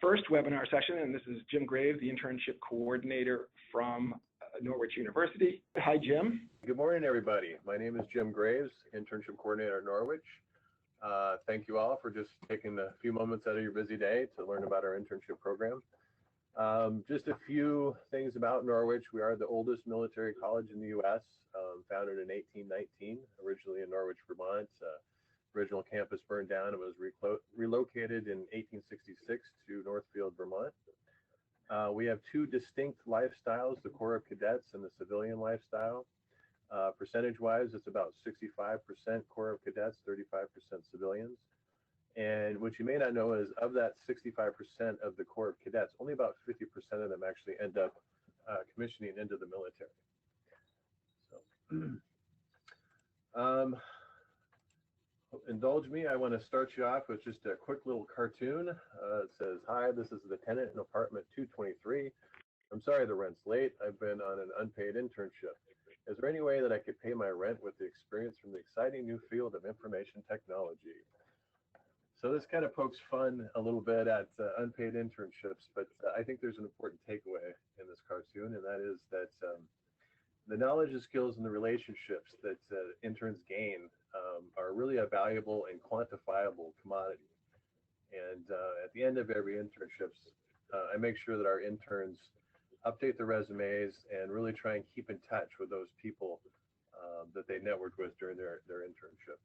first webinar session, and this is Jim Graves, the internship coordinator from Norwich University. Hi, Jim. Good morning, everybody. My name is Jim Graves, internship coordinator at Norwich. Thank you all for just taking a few moments out of your busy day to learn about our internship program. Just a few things about Norwich. We are the oldest military college in the U.S., founded in 1819, originally in Norwich, Vermont. Original campus burned down and was relocated in 1866 to Northfield, Vermont. We have two distinct lifestyles, the Corps of Cadets and the civilian lifestyle. Percentage-wise, it's about 65% Corps of Cadets, 35% civilians. And what you may not know is of that 65% of the Corps of Cadets, only about 50% of them actually end up commissioning into the military. So, indulge me, I want to start you off with just a quick little cartoon. It says, "Hi, this is the tenant in apartment 223. I'm sorry the rent's late. I've been on an unpaid internship. Is there any way that I could pay my rent with the experience from the exciting new field of information technology?" So this kind of pokes fun a little bit at unpaid internships, but I think there's an important takeaway in this cartoon, and that is that the knowledge and skills and the relationships that interns gain are really a valuable and quantifiable commodity. And at the end of every internships, I make sure that our interns update their resumes and really try and keep in touch with those people that they networked with during their internship.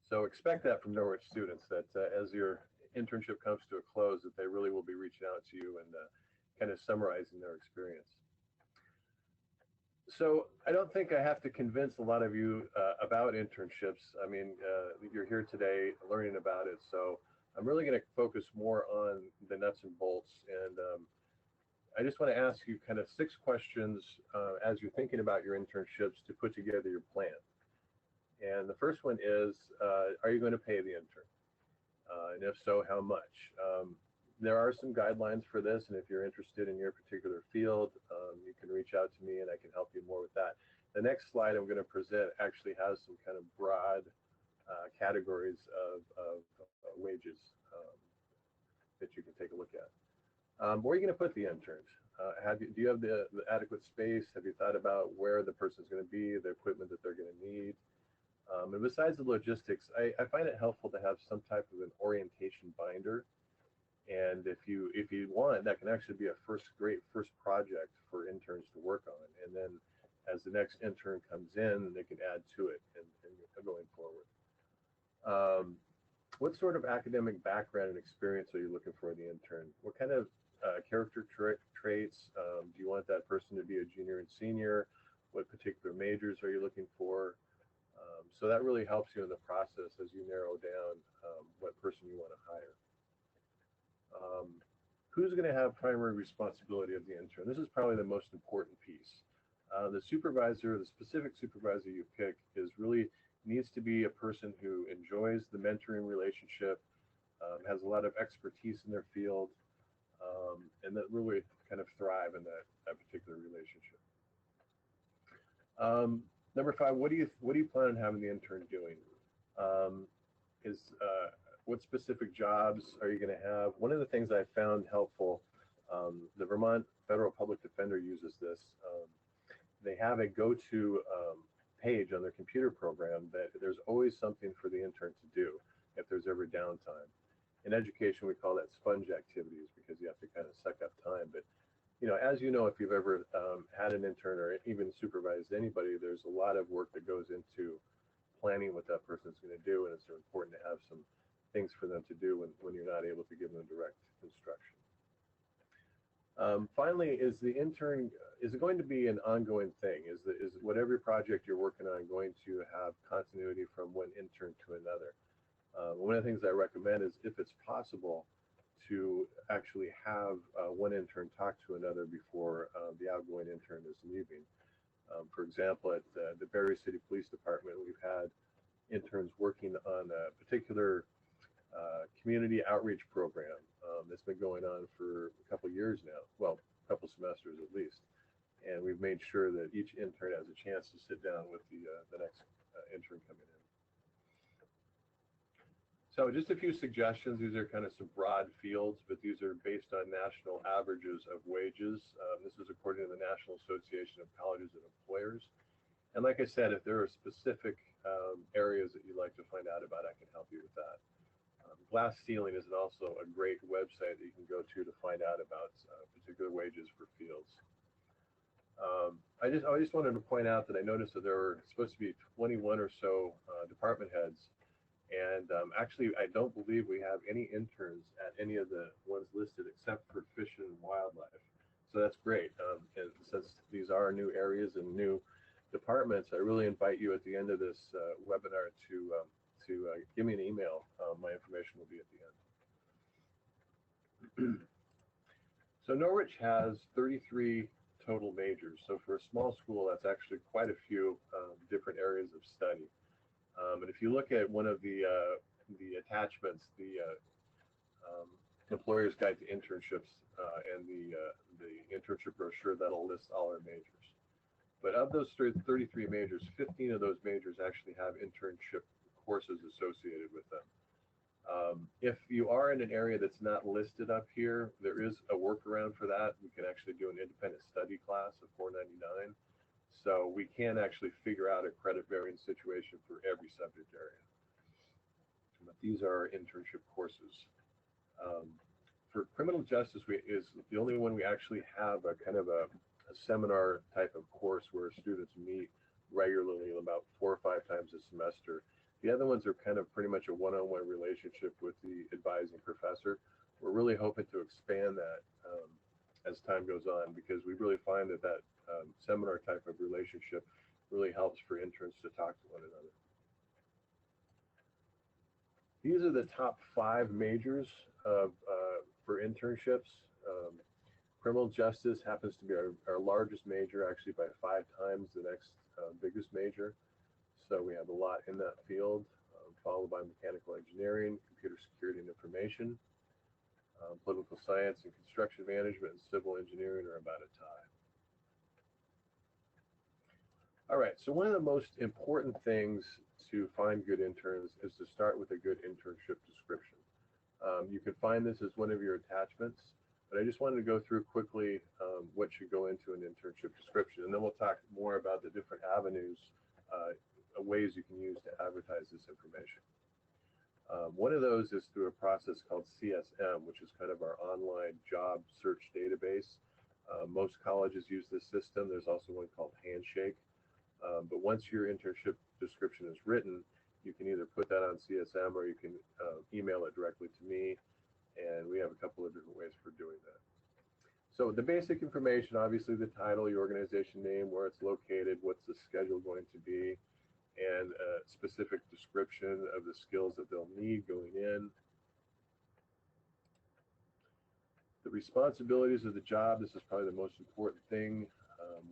So expect that from Norwich students, that as your internship comes to a close, that they really will be reaching out to you and kind of summarizing their experience. So I don't think I have to convince a lot of you about internships. I mean, you're here today learning about it, so I'm really going to focus more on the nuts and bolts. And I just want to ask you kind of 6 questions as you're thinking about your internships to put together your plan. And the first one is, are you going to pay the intern? And if so, how much? There are some guidelines for this, and if you're interested in your particular field, you can reach out to me and I can help you more with that. The next slide I'm going to present actually has some kind of broad categories of wages that you can take a look at. Where are you going to put the interns? Do you have the adequate space? Have you thought about where the person's going to be, the equipment that they're going to need? And besides the logistics, I find it helpful to have some type of an orientation binder. And if you want, that can actually be a great first project for interns to work on. And then as the next intern comes in, they can add to it and going forward. What sort of academic background and experience are you looking for in the intern? What kind of character traits? Do you want that person to be a junior and senior? What particular majors are you looking for? So that really helps you in the process as you narrow down what person you want to hire. Who's going to have primary responsibility of the intern? This is probably the most important piece. The supervisor, the specific supervisor you pick needs to be a person who enjoys the mentoring relationship, has a lot of expertise in their field, and that really kind of thrive in that particular relationship. Number 5, what do you plan on having the intern doing? What specific jobs are you going to have? One of the things I found helpful, the Vermont Federal Public Defender uses this. They have a go-to page on their computer program that there's always something for the intern to do if there's ever downtime. In education, we call that sponge activities because you have to kind of suck up time. But as you know, if you've ever had an intern or even supervised anybody, there's a lot of work that goes into planning what that person's going to do, and it's important to have some things for them to do when you're not able to give them direct instruction. Finally, is it going to be an ongoing thing? Is whatever project you're working on going to have continuity from one intern to another? One of the things I recommend is, if it's possible, to actually have one intern talk to another before the outgoing intern is leaving. For example, at the Barrie City Police Department, we've had interns working on a particular community outreach program that's been going on for a couple of years now, well, a couple semesters at least. And we've made sure that each intern has a chance to sit down with the next intern coming in. So just a few suggestions. These are kind of some broad fields, but these are based on national averages of wages. This is according to the National Association of Colleges and Employers. And like I said, if there are specific areas that you'd like to find out about, I can help you with that. Glass Ceiling is also a great website that you can go to find out about particular wages for fields. I just wanted to point out that I noticed that there were supposed to be 21 or so department heads. And actually, I don't believe we have any interns at any of the ones listed except for Fish and Wildlife. So that's great. And since these are new areas and new departments, I really invite you at the end of this webinar to give me an email. My information will be at the end. So Norwich has 33 total majors. So for a small school, that's actually quite a few different areas of study. And if you look at one of the attachments, the Employer's Guide to Internships and the internship brochure, that'll list all our majors. But of those 33 majors, 15 of those majors actually have internship courses associated with them. If you are in an area that's not listed up here, there is a workaround for that. We can actually do an independent study class of $4.99. So we can actually figure out a credit bearing situation for every subject area. But these are our internship courses. For criminal justice is the only one we actually have a kind of a seminar type of course where students meet regularly about 4 or 5 times a semester. The other ones are kind of pretty much a one-on-one relationship with the advising professor. We're really hoping to expand that as time goes on, because we really find that seminar type of relationship really helps for interns to talk to one another. These are the top 5 majors for internships. Criminal justice happens to be our largest major, actually by 5 times the next biggest major. So we have a lot in that field, followed by mechanical engineering, computer security and information. Political science and construction management and civil engineering are about a tie. All right, so one of the most important things to find good interns is to start with a good internship description. You can find this as one of your attachments, but I just wanted to go through quickly what should go into an internship description, and then we'll talk more about the different avenues, ways you can use to advertise this information. One of those is through a process called CSM, which is kind of our online job search database. Most colleges use this system. There's also one called Handshake. But once your internship description is written, you can either put that on CSM or you can email it directly to me. And we have a couple of different ways for doing that. So the basic information, obviously the title, your organization name, where it's located, what's the schedule going to be, and a specific description of the skills that they'll need going in. The responsibilities of the job, this is probably the most important thing.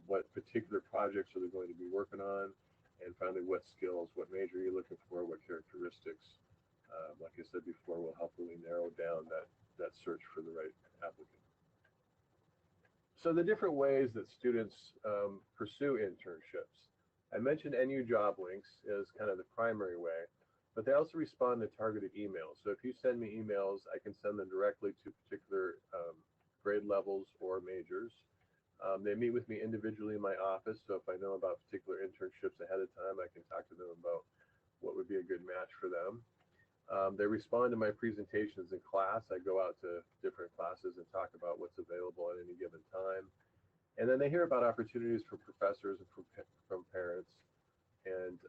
What particular projects are they going to be working on? And finally, what skills, what major are you looking for, what characteristics? Like I said before, will help really narrow down that search for the right applicant. So the different ways that students pursue internships. I mentioned NU job links as kind of the primary way, but they also respond to targeted emails. So if you send me emails, I can send them directly to particular grade levels or majors. They meet with me individually in my office, so if I know about particular internships ahead of time, I can talk to them about what would be a good match for them. They respond to my presentations in class. I go out to different classes and talk about what's available at any given time. And then they hear about opportunities from professors and from parents, and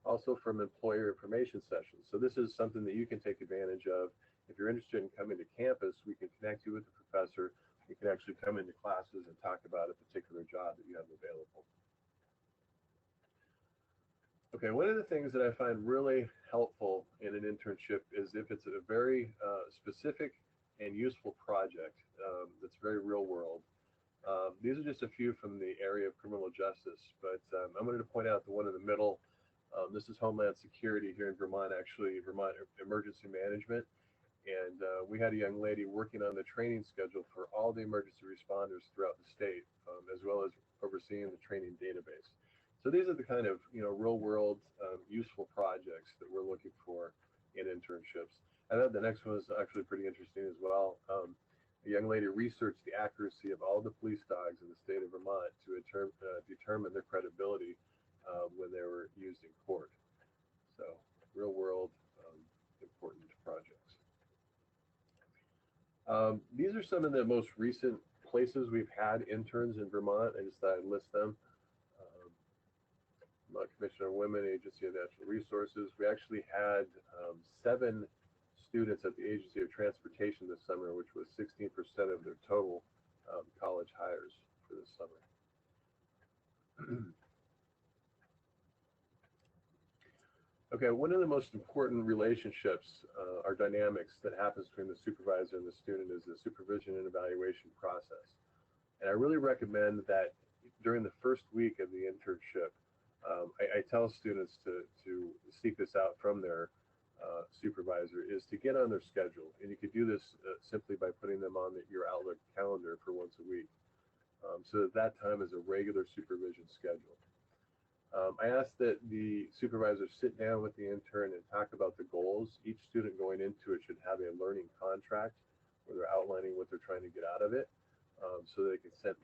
also from employer information sessions. So this is something that you can take advantage of. If you're interested in coming to campus, we can connect you with the professor. You can actually come into classes and talk about a particular job that you have available. Okay, one of the things that I find really helpful in an internship is if it's a very specific and useful project that's very real world. These are just a few from the area of criminal justice, but I'm going to point out the one in the middle. This is Homeland Security here in Vermont, actually Vermont Emergency Management. And we had a young lady working on the training schedule for all the emergency responders throughout the state, as well as overseeing the training database. So these are the kind of real world useful projects that we're looking for in internships. I thought the next one was actually pretty interesting as well. A young lady researched the accuracy of all the police dogs in the state of Vermont to determine their credibility when they were used in court. So, real world, important projects. These are some of the most recent places we've had interns in Vermont. I just thought I'd list them. Vermont Commission on Women, Agency of Natural Resources. We actually had 7 students at the Agency of Transportation this summer, which was 16% of their total college hires for this summer. Okay, one of the most important relationships or dynamics that happens between the supervisor and the student is the supervision and evaluation process. And I really recommend that during the first week of the internship, I tell students to seek this out from their supervisor, is to get on their schedule. And you could do this simply by putting them on your Outlook calendar for once a week, so that time is a regular supervision schedule. I ask that the supervisor sit down with the intern and talk about the goals. Each student going into it should have a learning contract where they're outlining what they're trying to get out of it, so they can set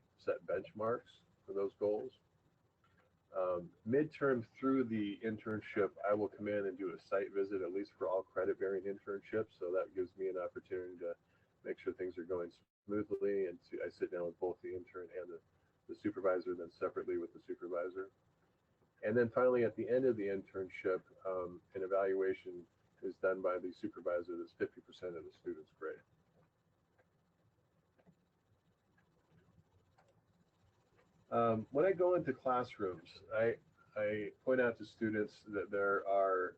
benchmarks for those goals. Midterm through the internship, I will come in and do a site visit, at least for all credit-bearing internships. So that gives me an opportunity to make sure things are going smoothly, and I sit down with both the intern and the supervisor, then separately with the supervisor. And then finally, at the end of the internship, an evaluation is done by the supervisor that's 50% of the student's grade. When I go into classrooms, I point out to students that there are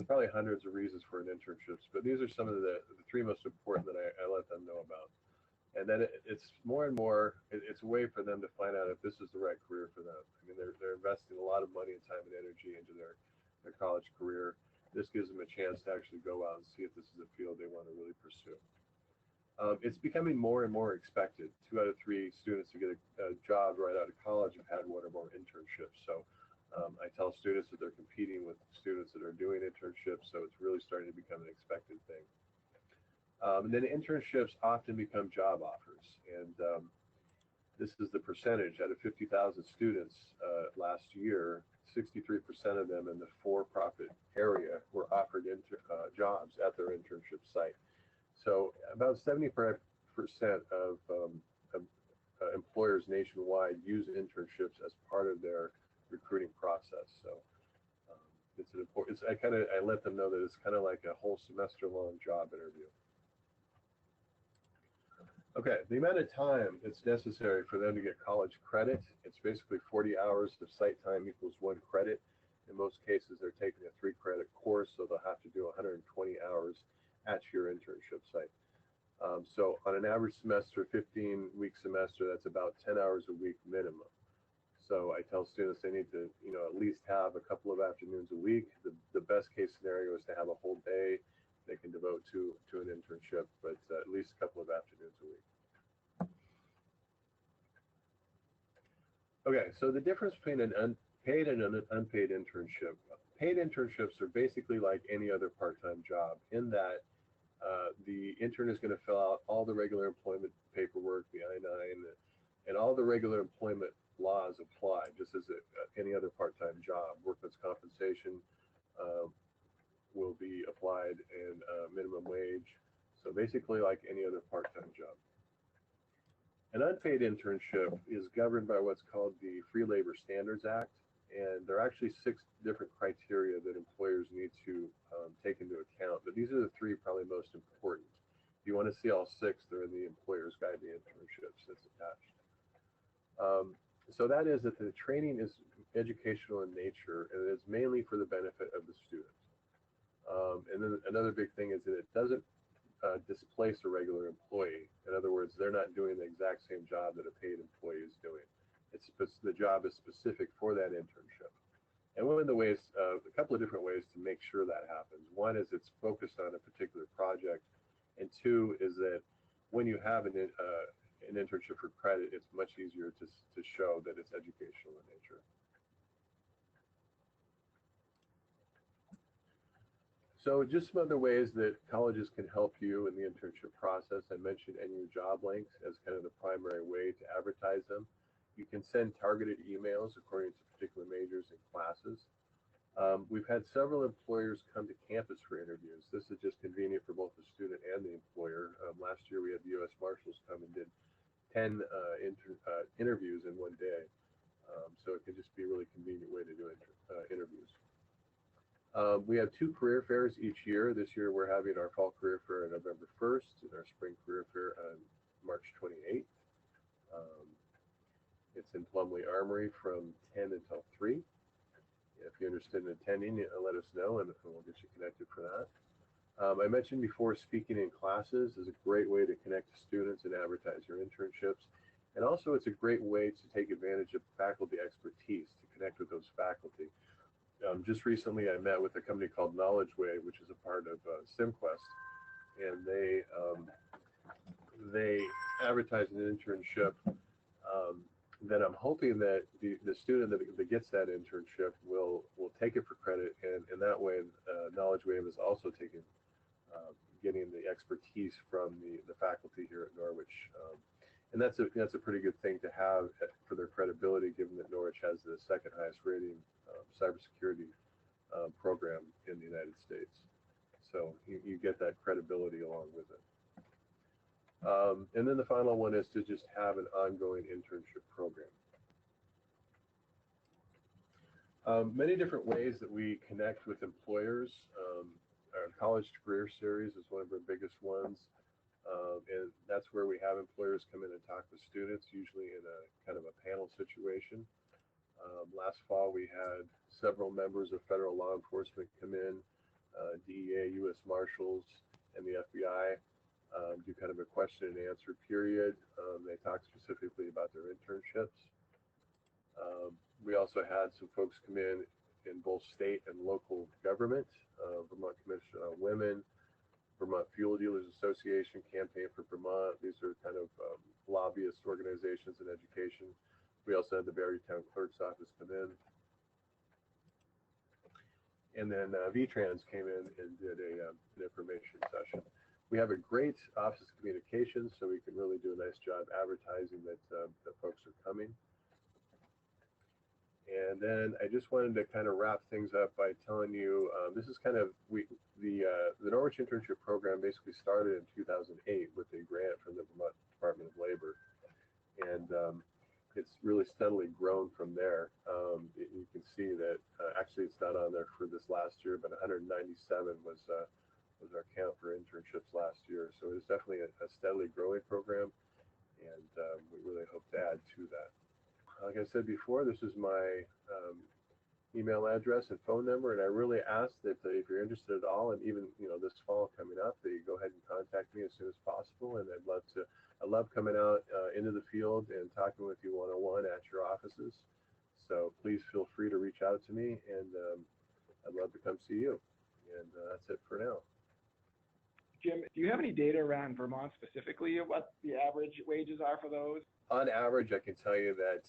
probably hundreds of reasons for an internships, but these are some of the 3 most important that I let them know about. And then it's more and more, it's a way for them to find out if this is the right career for them. I mean, they're investing a lot of money and time and energy into their college career. This gives them a chance to actually go out and see if this is a field they want to really pursue. It's becoming more and more expected. 2 out of 3 students who get a job right out of college have had 1 or more internships. So I tell students that they're competing with students that are doing internships, so it's really starting to become an expected thing. And then internships often become job offers, and this is the percentage. Out of 50,000 students last year, 63% of them in the for-profit area were offered jobs at their internship site. So about 75% of employers nationwide use internships as part of their recruiting process. So it's an important. I let them know that it's kind of like a whole semester-long job interview. Okay, the amount of time that's necessary for them to get college credit, it's basically 40 hours of site time equals 1 credit. In most cases, they're taking a 3-credit course, so they'll have to do 120 hours at your internship site. So on an average semester, 15-week semester, that's about 10 hours a week minimum. So I tell students they need to, at least have a couple of afternoons a week. The best case scenario is to have a whole day they can devote to an internship, but at least a couple of afternoons a week. Okay, so the difference between an unpaid and an unpaid internship. Paid internships are basically like any other part-time job in that the intern is going to fill out all the regular employment paperwork, the I-9, and all the regular employment laws apply, just as any other part-time job. Workman's compensation will be applied, and minimum wage. So basically like any other part-time job. An unpaid internship is governed by what's called the Free Labor Standards Act, and there are actually 6 different criteria that employers need to take into account. But these are the 3 probably most important. If you want to see all 6, they're in the Employer's Guide to Internships that's attached. So that is that the training is educational in nature, and it is mainly for the benefit of the student. And then another big thing is that it doesn't displace a regular employee. In other words, they're not doing the exact same job that a paid employee is doing. The job is specific for that internship. And one of the ways, a couple of different ways to make sure that happens. One is it's focused on a particular project, and 2 is that when you have an internship for credit, it's much easier to show that it's educational in nature. So just some other ways that colleges can help you in the internship process. I mentioned NU job links as kind of the primary way to advertise them. You can send targeted emails according to particular majors and classes. We've had several employers come to campus for interviews. This is just convenient for both the student and the employer. Last year we had the U.S. Marshals come and did 10 interviews in one day. So it can just be a really convenient way to do interviews. We have 2 career fairs each year. This year we're having our fall career fair on November 1st and our spring career fair on March 28th. It's in Plumley Armory from 10 until 3. If you're interested in attending, let us know and we'll get you connected for that. I mentioned before, speaking in classes is a great way to connect to students and advertise your internships. And also it's a great way to take advantage of faculty expertise, to connect with those faculty. Just recently I met with a company called Knowledge Wave, which is a part of SimQuest, and they advertise an internship that I'm hoping that the student that gets that internship will take it for credit, and that way Knowledge Wave is also getting the expertise from the faculty here at Norwich. And that's a pretty good thing to have for their credibility, given that Norwich has the 2nd highest rating cybersecurity program in the United States. So you get that credibility along with it. And then the final one is to just have an ongoing internship program. Many different ways that we connect with employers. Our College to Career Series is one of our biggest ones. And that's where we have employers come in and talk with students, usually in a kind of a panel situation. Last fall, we had several members of federal law enforcement come in, DEA, U.S. Marshals, and the FBI, do kind of a question and answer period. They talk specifically about their internships. We also had some folks come in both state and local government, Vermont Commission on Women, Vermont Fuel Dealers Association, Campaign for Vermont. These are kind of lobbyist organizations in education. We also had the Barrytown Clerk's Office come in. And then VTrans came in and did an information session. We have a great Office of Communications, so we can really do a nice job advertising that folks are coming. And then I just wanted to kind of wrap things up by telling you, this is kind of, the Norwich Internship Program basically started in 2008 with a grant from the Vermont Department of Labor. And it's really steadily grown from there. You can see that, actually it's not on there for this last year, but 197 was our count for internships last year. So it's definitely a steadily growing program, and we really hope to add to that. Like I said before, this is my email address and phone number, and I really ask that if you're interested at all, and even this fall coming up, that you go ahead and contact me as soon as possible. And I love coming out into the field and talking with you one-on-one at your offices. So please feel free to reach out to me, and I'd love to come see you. And that's it for now. Jim, do you have any data around Vermont specifically of what the average wages are for those? On average, I can tell you that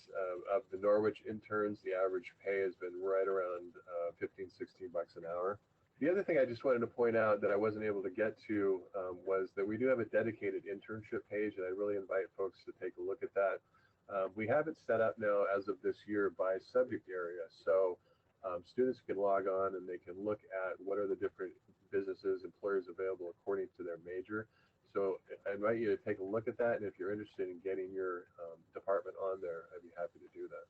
of the Norwich interns, the average pay has been right around 15, 16 bucks an hour. The other thing I just wanted to point out that I wasn't able to get to was that we do have a dedicated internship page, and I really invite folks to take a look at that. We have it set up now as of this year by subject area. So students can log on and they can look at what are the different businesses, employers available according to their major. So I invite you to take a look at that, and if you're interested in getting your department on there, I'd be happy to do that.